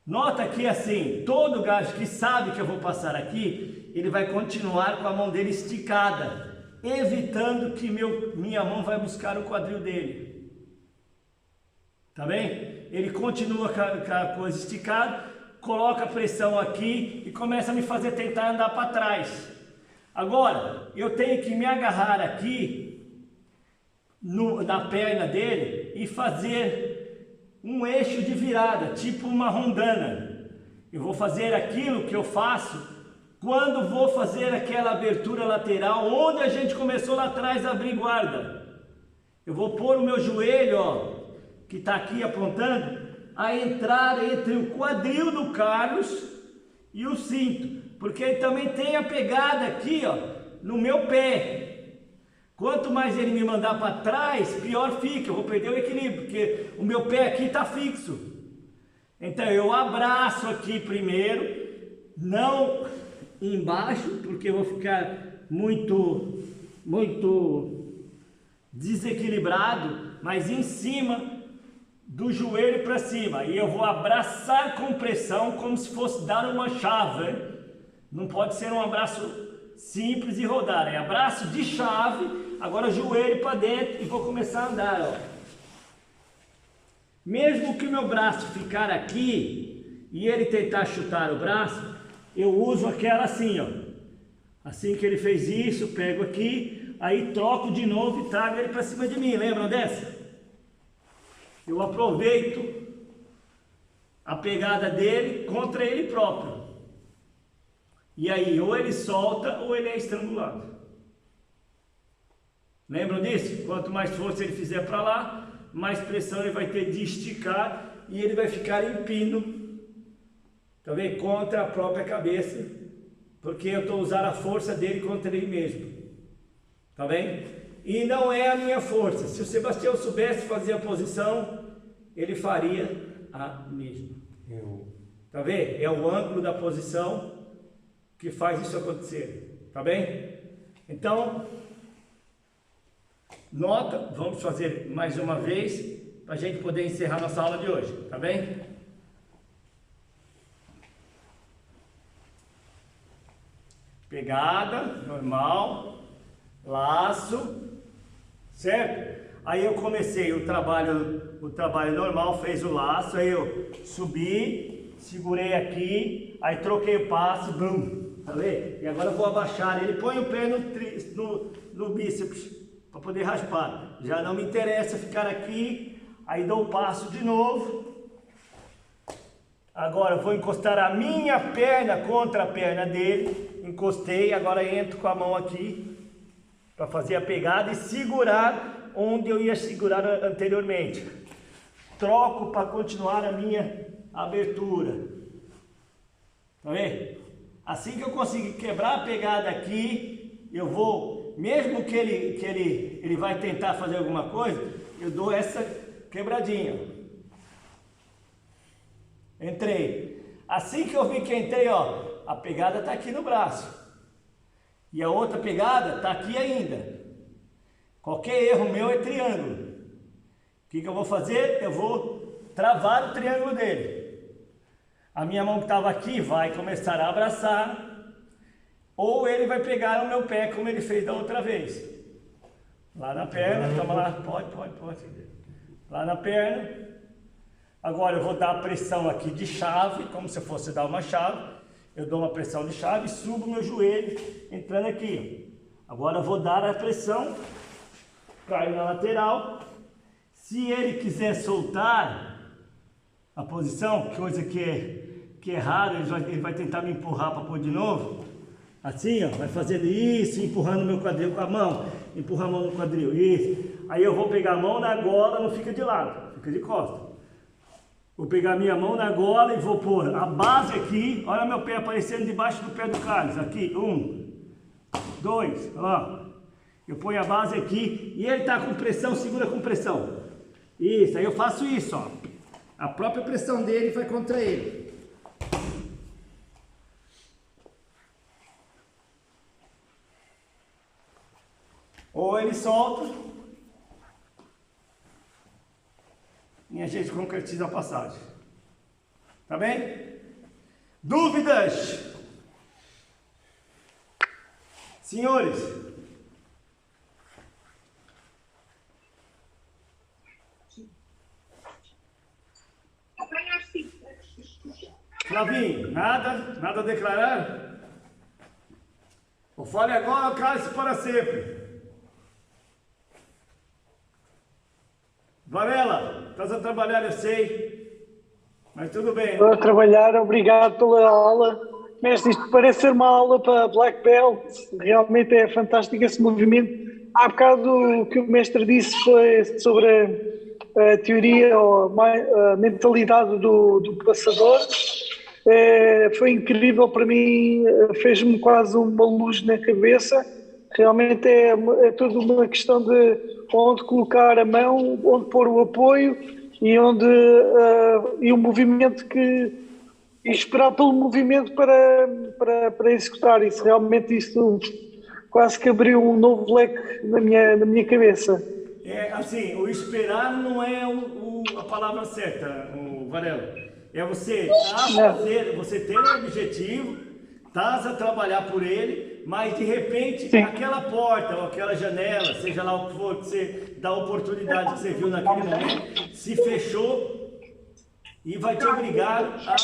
Nota que assim, todo gajo que sabe que eu vou passar aqui, ele vai continuar com a mão dele esticada, evitando que minha mão vai buscar o quadril dele. Tá bem? Ele continua com a coisa esticada, coloca a pressão aqui e começa a me fazer tentar andar para trás. Agora, eu tenho que me agarrar aqui na perna dele e fazer um eixo de virada, tipo uma rondana. Eu vou fazer aquilo que eu faço quando vou fazer aquela abertura lateral, onde a gente começou lá atrás a abrir guarda. Eu vou pôr o meu joelho, ó, que está aqui apontando, a entrar entre o quadril do Carlos e o cinto. Porque ele também tem a pegada aqui, ó, no meu pé. Quanto mais ele me mandar para trás, pior fica. Eu vou perder o equilíbrio, porque o meu pé aqui está fixo. Então eu abraço aqui primeiro, não embaixo, porque eu vou ficar muito desequilibrado, mas em cima do joelho para cima. E eu vou abraçar com pressão, como se fosse dar uma chave, hein? Não pode ser um abraço simples e rodar, é abraço de chave. Agora joelho para dentro e vou começar a andar, ó. Mesmo que o meu braço ficar aqui e ele tentar chutar o braço, eu uso aquela assim, ó. Assim que ele fez isso, pego aqui, aí troco de novo e trago ele para cima de mim. Lembram dessa? Eu aproveito a pegada dele contra ele próprio. E aí, ou ele solta ou ele é estrangulado. Lembram disso? Quanto mais força ele fizer para lá, mais pressão ele vai ter de esticar e ele vai ficar em pino, tá vendo? Contra a própria cabeça, porque eu estou usando a força dele contra ele mesmo, tá bem? E não é a minha força. Se o Sebastião soubesse fazer a posição, ele faria a mesma. Tá vendo? É o ângulo da posição que faz isso acontecer, tá bem? Então, nota, vamos fazer mais uma vez, para a gente poder encerrar nossa aula de hoje, tá bem? Pegada, normal, laço, certo? Aí eu comecei o trabalho normal, fez o laço, aí eu subi, segurei aqui, aí troquei o passo, bum, tá vendo? E agora eu vou abaixar ele, põe o pé no bíceps, para poder raspar. Já não me interessa ficar aqui, aí dou o passo de novo. Agora eu vou encostar a minha perna contra a perna dele, encostei, agora entro com a mão aqui, para fazer a pegada e segurar onde eu ia segurar anteriormente. Troco para continuar a minha abertura. Tá vendo? Assim que eu conseguir quebrar a pegada aqui, eu vou, mesmo que ele vai tentar fazer alguma coisa, eu dou essa quebradinha. Entrei. Assim que eu vi que entrei, ó, a pegada está aqui no braço. E a outra pegada está aqui ainda. Qualquer erro meu é triângulo. O que eu vou fazer? Eu vou travar o triângulo dele. A minha mão que estava aqui vai começar a abraçar, ou ele vai pegar o meu pé como ele fez da outra vez. Lá na perna, toma lá, pode. Lá na perna. Agora eu vou dar a pressão aqui de chave, como se fosse dar uma chave. eu dou uma pressão de chave e subo meu joelho entrando aqui. Agora eu vou dar a pressão, caio na lateral. Se ele quiser soltar a posição, coisa que é raro, ele vai tentar me empurrar para pôr de novo. Assim, ó, vai fazendo isso, empurrando meu quadril com a mão, empurra a mão no quadril, isso. Aí eu vou pegar a mão na gola, não fica de lado, fica de costa. Vou pegar minha mão na gola e vou pôr a base aqui, olha meu pé aparecendo debaixo do pé do Carlos, aqui, 1, 2, ó. Eu ponho a base aqui e ele tá com pressão, segura com pressão. Isso, aí eu faço isso, ó. A própria pressão dele vai contra ele. Ou ele solta e a gente concretiza a passagem. Tá bem? Dúvidas? Senhores? Flavinho, nada a declarar? O fale agora, cale-se para sempre. Varela, estás a trabalhar, eu sei, mas tudo bem. Estou a trabalhar, obrigado pela aula. Mestre, isto parece ser uma aula para Black Belt, realmente é fantástico esse movimento. Há bocado o que o mestre disse foi sobre a teoria ou a mentalidade do passador. Foi incrível para mim, fez-me quase uma luz na cabeça. Realmente é tudo uma questão de onde colocar a mão, onde pôr o apoio e o movimento e esperar pelo movimento para executar isso. Realmente isto quase que abriu um novo leque na minha cabeça. É assim, o esperar não é a palavra certa, o Varela. É você fazer, você ter um objetivo, estás a trabalhar por ele, mas de repente sim, aquela porta ou aquela janela, seja lá o que for, que você dá a oportunidade que você viu naquele momento, se fechou e vai te obrigar a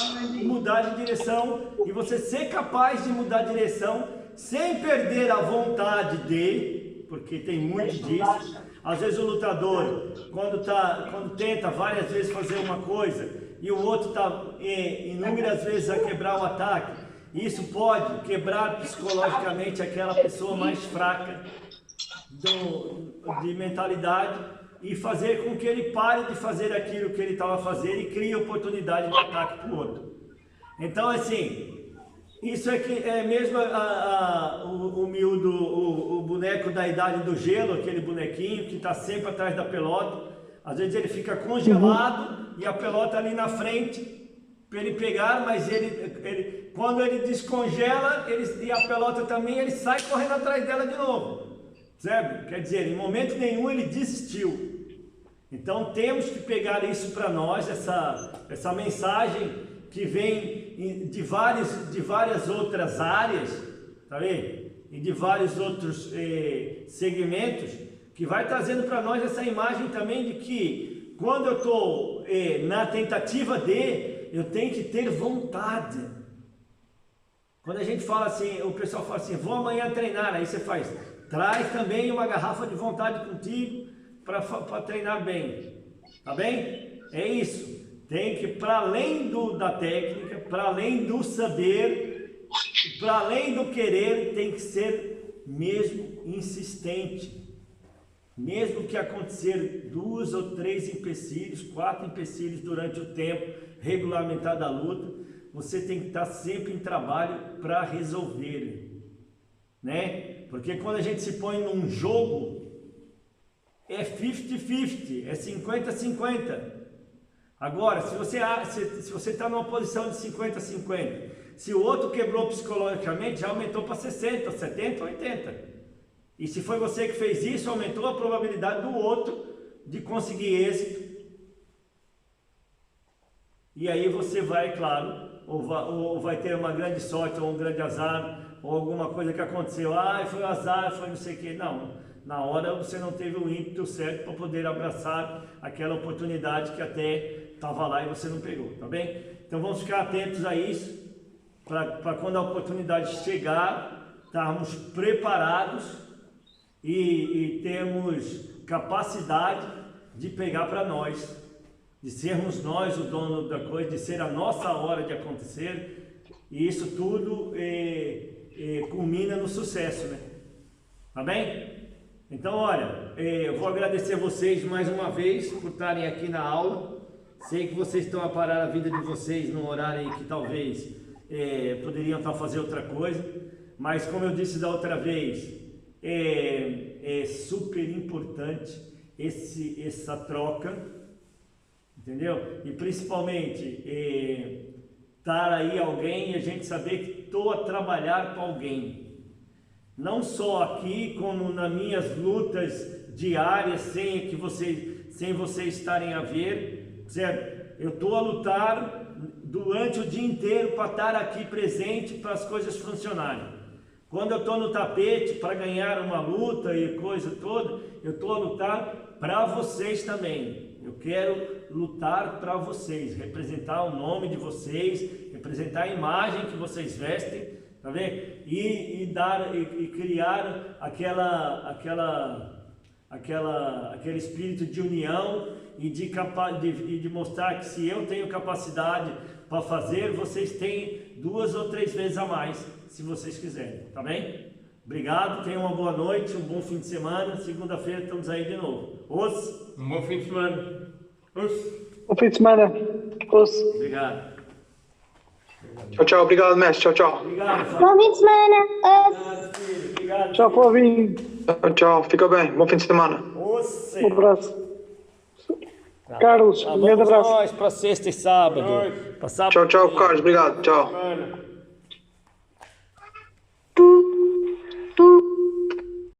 mudar de direção e você ser capaz de mudar de direção sem perder a vontade de, porque tem muito disso. Às vezes o lutador, quando tenta várias vezes fazer uma coisa e o outro está inúmeras vezes a quebrar o ataque, isso pode quebrar psicologicamente aquela pessoa mais fraca de mentalidade e fazer com que ele pare de fazer aquilo que ele estava fazendo e crie oportunidade de ataque para o outro. Então, assim, isso é mesmo o boneco da idade do gelo, aquele bonequinho que está sempre atrás da pelota. Às vezes ele fica congelado e a pelota ali na frente para ele pegar, mas quando ele descongela e a pelota também, ele sai correndo atrás dela de novo. Certo? Quer dizer, em momento nenhum ele desistiu. Então temos que pegar isso para nós, essa mensagem que vem de várias outras áreas, tá vendo? E de vários outros segmentos, que vai trazendo para nós essa imagem também de que quando eu estou na tentativa eu tenho que ter vontade. Quando a gente fala assim, o pessoal fala assim, vou amanhã treinar, aí você traz também uma garrafa de vontade contigo para treinar bem, tá bem? É isso, tem que, para além da técnica, para além do saber, para além do querer, tem que ser mesmo insistente. Mesmo que acontecer 2 ou 3 empecilhos, 4 empecilhos durante o tempo regulamentar da luta, você tem que estar sempre em trabalho para resolver, né? Porque quando a gente se põe num jogo, é 50-50, é 50-50. Agora, se você está numa posição de 50-50, se o outro quebrou psicologicamente, já aumentou para 60, 70, 80. E se foi você que fez isso, aumentou a probabilidade do outro de conseguir êxito. E aí você vai, claro, ou vai ter uma grande sorte, ou um grande azar, ou alguma coisa que aconteceu. Foi um azar, foi não sei o que. Não, na hora você não teve o ímpeto certo para poder abraçar aquela oportunidade que até estava lá e você não pegou, tá bem? Então vamos ficar atentos a isso. para quando a oportunidade chegar, estarmos preparados e termos capacidade de pegar para nós, de sermos nós o dono da coisa, de ser a nossa hora de acontecer, e isso tudo culmina no sucesso, né? Tá bem? Então, olha, eu vou agradecer vocês mais uma vez por estarem aqui na aula. Sei que vocês estão a parar a vida de vocês num horário em que talvez poderiam estar fazendo outra coisa, mas como eu disse da outra vez, é super importante essa troca, entendeu? E principalmente estar aí alguém e a gente saber que estou a trabalhar para alguém. Não só aqui, como nas minhas lutas diárias, sem vocês estarem a ver, certo? Eu estou a lutar durante o dia inteiro para estar aqui presente para as coisas funcionarem. Quando eu estou no tapete para ganhar uma luta e coisa toda, eu estou a lutar para vocês também. Eu quero lutar para vocês, representar o nome de vocês, representar a imagem que vocês vestem, tá vendo? E criar aquele espírito de união e de mostrar que se eu tenho capacidade para fazer, vocês têm 2 ou 3 vezes a mais, se vocês quiserem, tá bem? Obrigado, tenham uma boa noite, um bom fim de semana. Segunda-feira estamos aí de novo. Um bom fim de semana. Bom fim de semana. Obrigado. Tchau, tchau. Obrigado, mestre. Tchau, tchau. Obrigado. Bom fim de semana. Obrigado, filho. Obrigado. Tchau, Flavinho. Tchau, tchau. Fica bem. Bom fim de semana. Um abraço. Carlos, um grande abraço. Para sexta e sábado. Tchau, tchau, Carlos. Obrigado. Tchau.